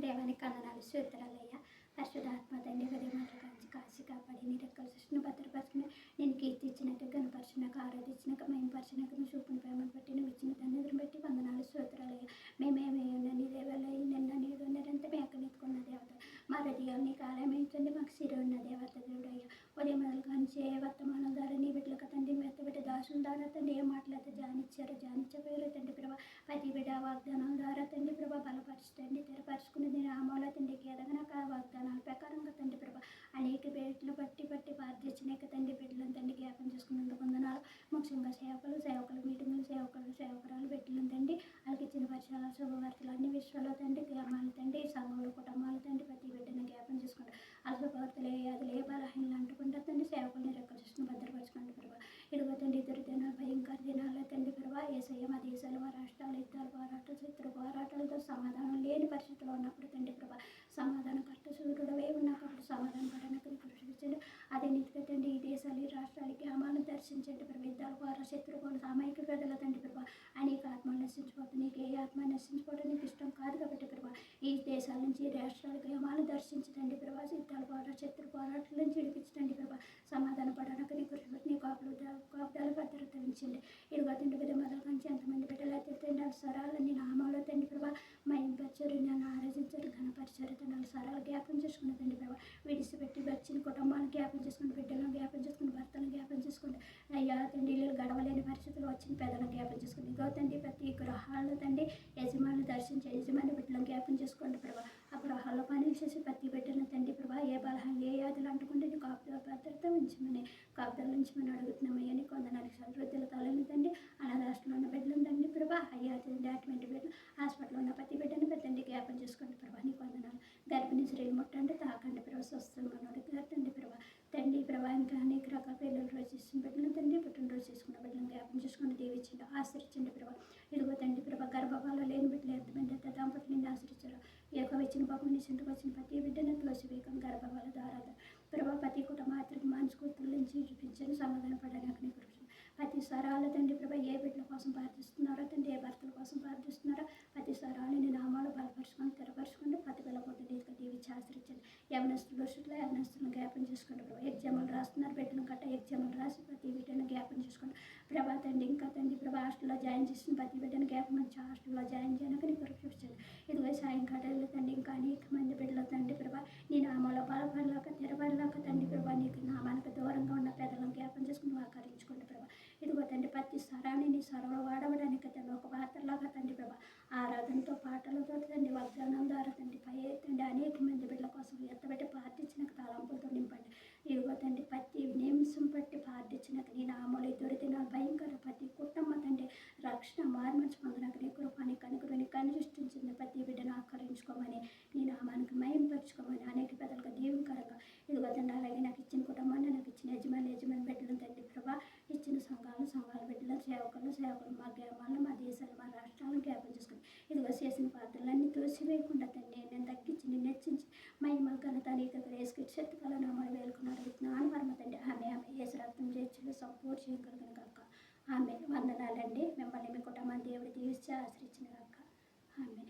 దేవానికి వందనాలు స్తోత్రాలయ్యా. పరిశుద్ధాత్మ తండ్రి హృదయమాటలు కాంచి కాచి కాపాడి నీ రెక్కల సృష్టిని భద్రపరుచుకుని నేను కీర్తి ఇచ్చినట్టు గణపరిచినాక ఆరాధించినాక మయంపరిచినాక నువ్వు చూపిన ప్రేమను బట్టి నువ్వు ఇచ్చిన తన్నిధిని బట్టి వందనాలు స్తోత్రాలయ్యా. మేమేమీ ఉన్న నీ దేవాలయ నిన్న నీడు ఉన్నదంతా మేకనెత్తుకున్న దేవత మా హృదయాలు నీకు ఆలయమైంచండి. మాకు సిరి ఉన్న దేవత దేవుడయ్యా. ఉదయం మొదలు కాంచి వర్తమానం ద్వారా నీ బిడ్డలకు తండ్రి మెత్తబిడ్డ దాసుల ద్వారా తండ్రి ఏ మాటలైతే జానిచ్చపోయారు తండ్రి ప్రభా. ప్రతి బిడ్డ వాగ్దానం ద్వారా తండ్రి ప్రభా బలపరచండి తెరపరుచుకున్నది నామూల తండ్రికి ఎదగనక వాగ్దానాల ప్రకారంగా తండ్రి ప్రభా అనేక బిడ్డలు పట్టి ప్రార్థించినాక తండ్రి బిడ్డలను తండ్రి జ్ఞాపం చేసుకున్నందుకు వందనాలు. ముఖ్యంగా సేవకులు మీటింగులు సేవకురాలు బిడ్డలను తండ్రి వాళ్ళకి ఇచ్చిన పరిచయాల శుభవార్తలు అన్ని విషయాల్లో తండ్రి గ్రామాలు తండ్రి సంఘంలో కుటుంబాలు తండ్రి ప్రతి బిడ్డను జ్ఞాపం చేసుకుంటారు. ఆ శుభవార్తలు అది ఏ బలహీనలు అంటుకుంటారు తండ్రి సేవకుల్ని రెక్కల సృష్టిని భద్రపరచుకోండి ప్రభా. ఇదిగో తండ్రి ఇద్దరు దినాలు భయంకర దినాలు తండ్రి ప్రభా. ఏసయ్య మా దేశాలు మా రాష్ట్రాలు యుద్ధాలు పోరాటాలు శత్రు పోరాటాలతో సమాధానం లేని పరిస్థితిలో ఉన్నప్పుడు తండ్రి ప్రభా సమాధానకర్త సూర్యుడవే ఉన్నప్పుడు సమాధాన పడనకు చూపించండి. అదే నీతిగా తండ్రి ఈ దేశాలు ఈ రాష్ట్రాలకి గ్రామాలను దర్శించండి ప్రభా. యుద్ధాల ద్వారా శత్రువులు సామాజిక ప్రజల తండ్రి ప్రభా అనేక ఆత్మలు నశించిపోతుంది. నీకు ఏ ఆత్మ నశించుకోవడం నీకు ఇష్టం కాదు కాబట్టి ప్రభా ఈ దేశాల నుంచి రాష్ట్రాల గ్రామాలను దర్శించండి ప్రభా. యుద్ధాల ద్వారా శత్రు పోరాటాల నుంచి విడిపించండి ప్రభా. సమాధాన పడనకు నీ కృషి నీ కాపుదల భద్రత ఉంచండి. ఇదిగో తండ్రి బిడ్డ మొదలు కంచి ఎంతమంది బిడ్డలు అయితే తండ్రి స్వరాలని నామాలో తండ్రి ప్రభా మయంపరిచారు నన్ను ఆరాధించారు ఘనపరిచారు తండ్రి స్వరాలు జ్ఞాపం చేసుకున్న తండ్రి ప్రభా. విడిచిపెట్టి వచ్చిన కుటుంబాలను జ్ఞాపం చేసుకుని బిడ్డలను జ్ఞాపం చేసుకుని భర్తలను జ్ఞాపం చేసుకుని అయ్యా తండ్రి ఇల్లు గడవలేని పరిస్థితులు వచ్చిన పేదలను జ్ఞాపం చేసుకుని ఇదిగో తండ్రి ప్రతి గృహాల్లో తండ్రి యజమానులు దర్శించి యజమాని బిడ్డలను జ్ఞాపం చేసుకోండి ప్రభా. ఆ గృహాల్లో పనులు చేసి ప్రతి బిడ్డలను తండ్రి ప్రభా ఏ బలహం ఏ వ్యాధులు అంటుకుంటే నీకు కాపుదల భద్రత ఉంచమని కాపుదల ఉంచమని అడుగుతున్నామయ్యా. నీకు వందనాలు వృద్ధుల తల్లిని తండ్రి అనాథాశ్రమంలో ఉన్న బిడ్డలను తండ్రి ప్రభా అయ్యా అటువంటి బిడ్డలు హాస్పిటల్లో ఉన్న ప్రతి బిడ్డను తండ్రి జ్ఞాపం చేసుకోండి ప్రభా. నీకు వందనాలు గర్భిణీ స్త్రీలు ముట్టండి తాకండి ప్రభా స్వస్థలు మనోడు తండ్రి ప్రభా తండ్రి ప్రభా ఇంకా అనేక రకాల పిల్లలు రోజు చేసిన బిడ్డలను తండ్రి పుట్టినరోజు చేసుకున్న బిడ్డలను జ్ఞాపం చేసుకుని దీవించండి ఆశ్రయించండి ప్రభా. ఇదిగో తండ్రి ప్రభా గర్భఫలం లేని బిడ్డలు ఎంతమంది ఎంత దంపతులని ఆశ్రయించారు. ఈ యొక్క వచ్చిన పాపం నీ చింతకు వచ్చిన ప్రతి బిడ్డను తులసివేకం గర్భఫల ద్వారా ప్రభా ప్రతి కుటుంబాత్రికి మనసు కూతురు నుంచి చూపించండి సమాధాన పడడానికి నీ కృషి ప్రతి స్వరాల తండ్రి ప్రభా ఏ బిడ్డల కోసం ప్రార్థిస్తున్నారో తండ్రి ఏ భర్తల కోసం ప్రార్థిస్తున్నారో ప్రతి స్వరాలని నామాలు బలపరుచుకొని తెరపరుచుకోండి. ప్రతి పిల్లపోతే నీతిగా దీవించి ఆశ్రయించండి. యవనస్తులను జ్ఞాపం చేసుకోండి ప్రభా. ఎగ్జాములు రాస్తున్నారు బిడ్డను గట్ట ఎగ్జాములు రాసి ప్రతి బిడ్డను జ్ఞాపం చేసుకోండి ప్రభా. తండ్రి ఇంకా తండ్రి ప్రభా హాస్టల్లో జాయిన్ చేసిన ప్రతి బిడ్డను జ్ఞాపం మంచి హాస్టల్లో జాయిన్ చేయడానికి నీ కృషి చూపించండి. ఇదిగో సాయంకాలంలో తండ్రి ఇంకా అనేక మంది బిడ్డలు తండ్రి ప్రభా నీ నామాలో బలపడలేక తెరపడలేక తండ్రి ప్రభా నీకు నామానికి దూరంగా ఉన్న పేదలను జ్ఞాపం చేసుకుని ఆకరించుకోండి ప్రభా. ఇదిగో తండ్రి ప్రతి స్వరాన్ని నీ స్వరంలో వాడబడానికి తండ్రి ఒక పాత్రలాగా తండ్రి ప్రభా ఆరాధనతో పాటలతో తండ్రి వాగ్దానం ద్వారా తండ్రి తండ్రి అనేక మంది బిడ్డల కోసం ఎత్తబెట్టి ప్రార్థించిన తలంపులతో నింపండి. ఇదిగో తండ్రి ప్రతి నిమిషం బట్టి ప్రార్థించినాక నీ నామలు దొరికిన భయంకర ప్రతి కుటుంబం తండ్రి రక్షణ మార్మర్చి పొందడానికి నీ కృపాని కనుకరుని కనిష్ఠించింది ప్రతి బిడ్డను ఆకరించుకోమని నీ నామానికి మయంపరుచుకోమని అనేక పెద్దలుగా దీవెనకరంగా ఇదిగో తండ్రి అలాగే నాకు ఇచ్చిన కుటుంబాన్ని నాకు ఇచ్చిన యజమాని బిడ్డలను తండ్రి ప్రభా ఇచ్చిన సంఘాల బిడ్డల సేవకులు మా గ్రామాలను మా దేశాలు మా రాష్ట్రాలను జ్ఞాపం చేసుకుని ఇదిగో చేసిన పాత్రలన్నీ తోసివేయకుండా తండ్రి నేను తగ్గించి నేను హెచ్చించి మహిమ ఘనత నీకు వేసుకొచ్చి శక్తికల నామాలు వేలుకున్నారు విజ్ఞానం వర్మ తండ్రి ఆమె ఏసు రక్తం చేర్చులు సంపూర్ణ చేయగలిగిన కాక ఆమె వందనాలండి. మిమ్మల్ని మీ కుటుంబాన్ని దేవుడు దీవించి ఆశ్రయించిన కాక ఆమె.